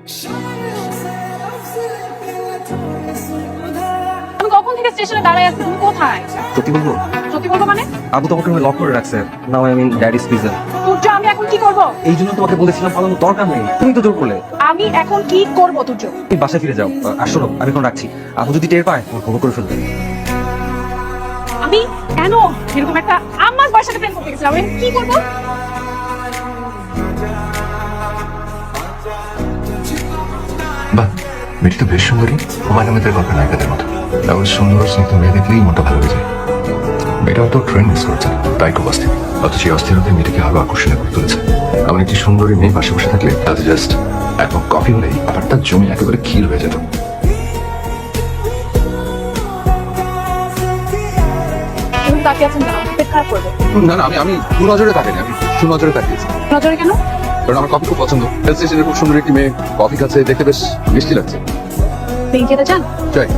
আমি কখন থেকে স্টেশনে দাঁড়ায় আছি, তুমি কোথায়? সত্যি বলবো, সত্যি বলবো মানে? আবু তোমাকে লক করে রাখছে। Now I mean daddy's prison. Turya, আমি এখন কি করব? এই জন্য তোমাকে বলেছিলাম পালানোর দরকার নেই, তুমি তো জোর করলে। আমি এখন কি করব তুর্য? তুমি বাসায় ফিরে যাও। আসলে আমি এখন রাখছি, আবু যদি টের পায় ওর খবর করে ফেলবে। আমি কেন এরকম একটা আমার বয়সের সাথে প্রেম করতে গেছিলাম? আমি কি করব? বাহ, মেয়েটি তো বেশ সুন্দরী। হুমায়ুন আহমেদের গল্পের নায়িকাদের মতো। এমন সুন্দর স্নিগ্ধ মেয়ে দেখলেই মনটা ভালো হয়ে যায়। মেয়েটা হয়তো ট্রেন মিস করেছে, তাই খুব অস্থির। অথচ সেই অস্থিরতায় মেয়েটিকে আরো আকর্ষণীয় করে তুলেছে। এমন একটি সুন্দরী মেয়ে পাশে বসে থাকলে তাতে জাস্ট এক মগ কফি হলেই ব্যাপারটা জমে একেবারে ক্ষীর হয়ে যেত। তুমি তাকিয়ে আছেন কেন? পেট খারাপ করবে। না না, আমি দু নজরে তাকাইনি, আমি সুনজরে তাকিয়েছি। নজরে কেন? কারণ আমার কফি খুব পছন্দ। রেল স্টেশনের খুব সুন্দর একটি মেয়ে কফি খাচ্ছে, দেখতে বেশ মিষ্টি লাগছে। পেন খেতে চান? চাই।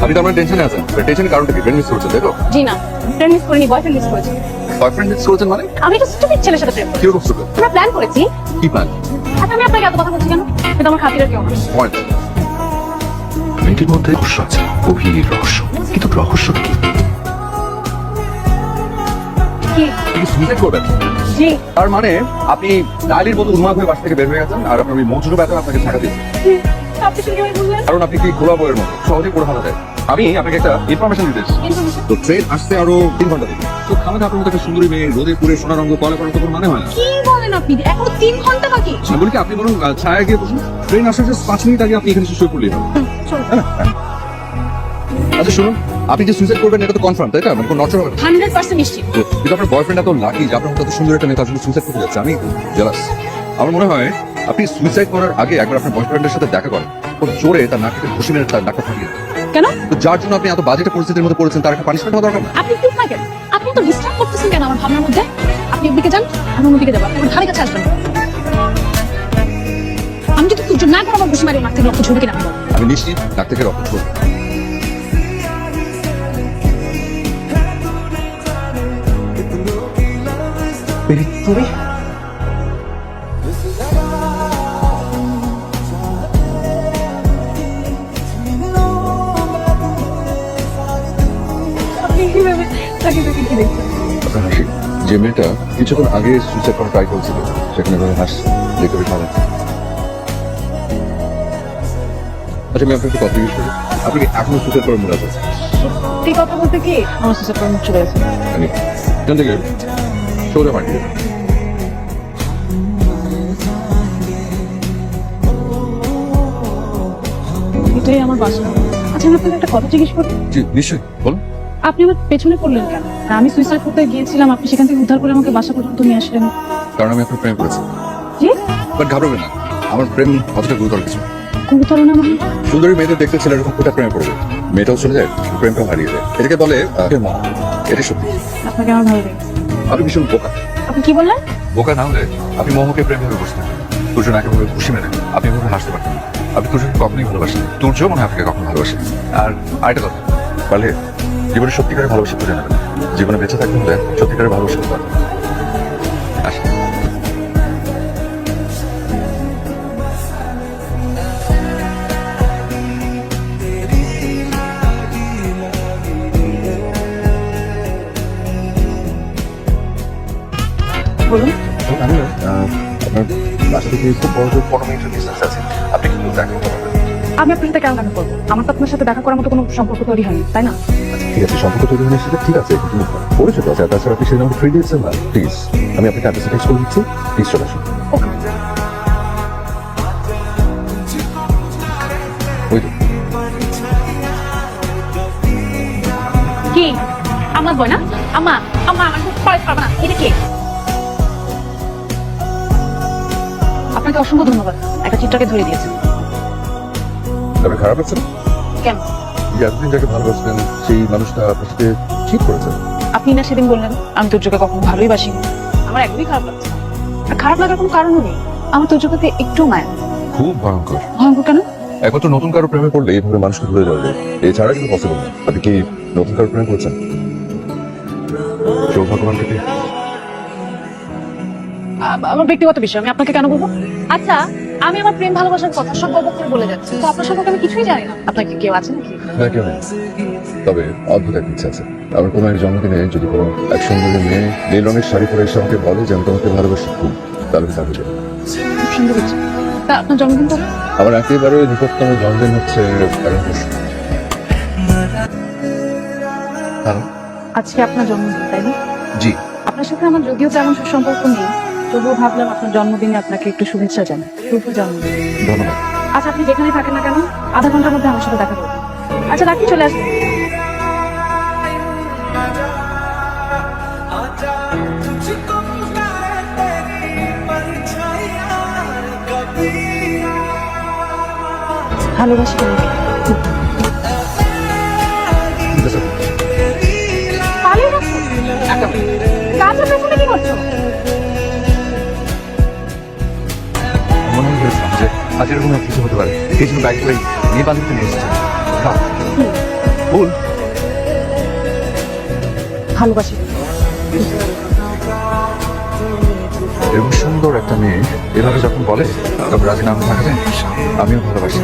আপনি তো আমার টেনশনে আছেন। টেনশনের কারণটা কি? ট্রেন মিস করছেন, তাই তো? জি না, ফ্রেন্ড মিস করিনি, বয়ফ্রেন্ড মিস করেছি। বয়ফ্রেন্ড মিস করেছেন মানে? আমি একটা স্টুপিড ছেলের সাথে প্রেম করি। কিরকম সুযোগ? আমরা প্ল্যান করেছি। কি প্ল্যান? আচ্ছা, আমি আপনাকে এত কথা বলছি কেন? কিন্তু আমার খাতিরের কেউ না। পয়েন্ট। মেয়েটির মধ্যে রহস্য আছে, গভীর রহস্য। কিন্তু রহস্য কি? কি? আপনি সুইসাইড করবেন? জি। তার মানে আপনি ডালির মতো উন্মাদ হয়ে বাসা থেকে বের হয়ে গেছেন, আর আপনার ওই মজুরি বেতন আপনাকে ছাড়া দিয়েছে। আপনি শুনে কিভাবে বুঝলেন? কারণ আপনি কি খোলা বইয়ের মতো সহজে পড়ে ফেলা যায়। আমি আপনাকে একটা ইনফরমেশন দিতে এসেছি। Information? তো ট্রেন আসতে আরো 3 ঘন্টা দেরি। তো খামাখা আপনার মতো একটা সুন্দরী মেয়ে রোদে পুরে সোনা রঙ কলা করার তো কোনো মানে হয় না। কি বলেন আপনি? এখনো 3 ঘন্টা বাকি। আমি বলি কি, আপনি বরং ছায়া গিয়ে বসুন। ট্রেন আসার জাস্ট 5 মিনিট আগে আপনি এখানে শুয়ে পড়লেই হবে। চলো। হ্যাঁ। আচ্ছা শুনুন, আপনি যে সুইসাইড করবেন এটা তো কনফার্ম, তাই না? মানে কোনো নড়চড় হবে না। 100% নিশ্চিত। কিন্তু আপনার বয়ফ্রেন্ড এত লাকি যে আপনার মতো এত সুন্দর একটা মেয়ে তার জন্য সুইসাইড করতে যাচ্ছে। আমি জেলাস। আমার মনে হয় আপনি সুইসাইড করার আগে একবার আপনার বয়ফ্রেন্ডের সাথে দেখা করেন। খুব জোরে তার নাকে ঘুষি মেরে তার নাকটা ফাটিয়ে দেন। কেন? তো যার জন্য আপনি এত বাজেট পরিস্থিতির মধ্যে পড়েছেন তার একটা পানিশমেন্ট হওয়া দরকার না? আপনি চুপ থাকেন। আপনি তো ডিস্টার্ব করতেছেন কেন আমার ভাবনার মধ্যে? আপনি এদিকে যান, আমি অন্যদিকে যাবো। আপনি আমার ধারে কাছে আসবেন না। আমি যদি সহ্য না করে আমার ঘুষি মারি নাক থেকে রক্ত ঝরবে কিনা আমি বলবো। আমি নিশ্চিত নাক থেকে রক্ত ঝরবে। তুমি আপনি কিভাবে তাকে তাকে কি দেখছেন? আপনার হাসি, যে মেয়েটা কিছুক্ষণ আগে সুইসাইড করার ট্রাই করছিল সেখানে এভাবে হাসছে, দেখতে বেশ ভালো লাগছে। আচ্ছা আমি আপনাকে কথা জিজ্ঞেস করি, আপনি কি এখনো সুইসাইড করার মনে আছে? সত্যি কথা বলতে কি আমার সুসাইড করে মুখ চলে গেছে। আমি এখান থেকে সোজা মাটি দেবো। এটাই আমার বাসা। আচ্ছা, আমি আপনাকে একটা কথা জিজ্ঞেস করি। জি নিশ্চয়ই, বলুন। আপনি আমার পেছনে পড়লেন কেন? আমি সুইসাইড করতে গিয়েছিলাম, আপনি সেখান থেকে উদ্ধার করে আমাকে বাসা পর্যন্ত নিয়ে আসলেন। কারণ আমি আপনার প্রেম করেছি। জি? বাট ঘাবড়াবেন না, আমার প্রেম অতটা গুরুতর কিছু না। গুরুতর না মানে? সুন্দরী মেয়েদের দেখতে ছেলে এরকম কোটা প্রেমে পড়বে, মেয়েটাও চলে যায়, প্রেমটাও হারিয়ে যায়। এটাকে বলে মোহ। এটাই সত্যি। আপনাকে আমার ভালো লেগেছে। আপনি ভীষণ বোকা। আপনি কি বললেন? বোকা না হলে আপনি মোহকে প্রেম ভেবে বসতেন। তুর্য নাকে ভাবে খুশি মেরে আপনি এভাবে হাসতে পারতেন না। আপনি তুর্যকে কখনোই ভালোবাসেন, তুর্য মনে হয় আপনাকে কখনো ভালোবাসে। আর আরেকটা কথা, পারলে জীবনে সত্যিকারের ভালোবাসা খুঁজে নেবেন। জীবনে বেঁচে থাকতে হলে সত্যিকারের ভালোবাসা খুঁজতে হবে। আসেন। বলুন। আমি না, আপনার বাসা থেকে খুব বড় 15 মিনিটের ডিস্টেন্স আছে। আপনি কিন্তু দেখা করতে পারবেন। আমি আপনার সাথে কেন দেখা করবো? আমার তো আপনার সাথে দেখা করার মতো কোনো সম্পর্ক তৈরি হয়নি, তাই না? আচ্ছা ঠিক আছে, সম্পর্ক তৈরি হলে সেটা ঠিক আছে, কিন্তু পরিচিত আছে। তাছাড়া আপনি সেটা আমাকে ফ্রি দিয়েছেন না। প্লিজ, আমি আপনাকে অ্যাড্রেস টেক্সট করে দিচ্ছি, প্লিজ চলে আসুন। ওকে। ওই তো। কি? আমার বই না? আমা, আমা, আমার খুব পরে পারবে না। এটা কে? আপনাকে অসংখ্য ধন্যবাদ, একটা চিত্রকে ধরে দিয়েছেন। তবে খারাপ লাগছে না? কেন? যে এতদিন যাকে ভালোবাসতেন সেই মানুষটা আপনার সাথে ঠিক করেছেন। আপনি না সেদিন বললেন আমি তুর্যকে কখনো ভালোই বাসিনি। আমার একদমই খারাপ লাগছে না। আর খারাপ লাগার কোনো কারণও নেই। আমার তুর্যর প্রতি একটু মায়া। খুব ভয়ঙ্কর। ভয়ঙ্কর কেন? একমাত্র নতুন কারো প্রেমে পড়লে এইভাবে মানুষকে ভুলে যাবে, এছাড়া কিন্তু পসিবল না। আপনি কি নতুন কারো প্রেমে পড়ছেন? সৌভাগ্যবান থেকে আমার ব্যক্তিগত বিষয়, আমি আপনাকে কেন বলবো? আচ্ছা, আমি আমার প্রেম ভালোবাসার কথা সব গল্প করে বলে যাচ্ছি, তো আপনার সম্পর্কে আমি কিছুই জানি না। আপনাকে কেউ আছে নাকি? না কেউ নেই, তবে অদ্ভুত একটা ইচ্ছা আছে। আমার কোনো এক জন্মদিনে যদি কোনো এক সুন্দরী মেয়ে নীল রঙের শাড়ি পরে এসে আমাকে বলে যে আমি তোমাকে ভালোবাসি খুব, তাহলে তাকে যাবো। খুব সুন্দর হচ্ছে। তা আপনার জন্মদিন কবে? আমার একেবারে নিকটতম জন্মদিন হচ্ছে আগামী পরশু। হ্যালো। আজকে আপনার জন্মদিন, তাই না? জি। আপনার সাথে আমার যদিও তেমন সুসম্পর্ক নেই, তবুও ভাবলাম আপনার জন্মদিনে আপনাকে একটু শুভেচ্ছা জানাই। শুভ জন্মদিন। ধন্যবাদ। আচ্ছা, আপনি যেখানে থাকেন না কেন, আধা ঘন্টার মধ্যে আমার সাথে দেখা করবেন। আচ্ছা রাখি, চলে আসবেন। ভালোবাসি তোমাকে। পালিয়ে যাচ্ছো? কাজের পেছনে কি করছো? মনে হয়েছিলাম যে আজ এরকম এক কিছু হতে পারে, এই জন্য বাইক করে নিয়ে বান্ধবকে নিয়ে এসেছি। বল। ভালোবাসি। এরকম সুন্দর একটা মেয়ে এভাবে যখন বলে তখন রাজি না থাকা যায়। আমিও ভালোবাসি।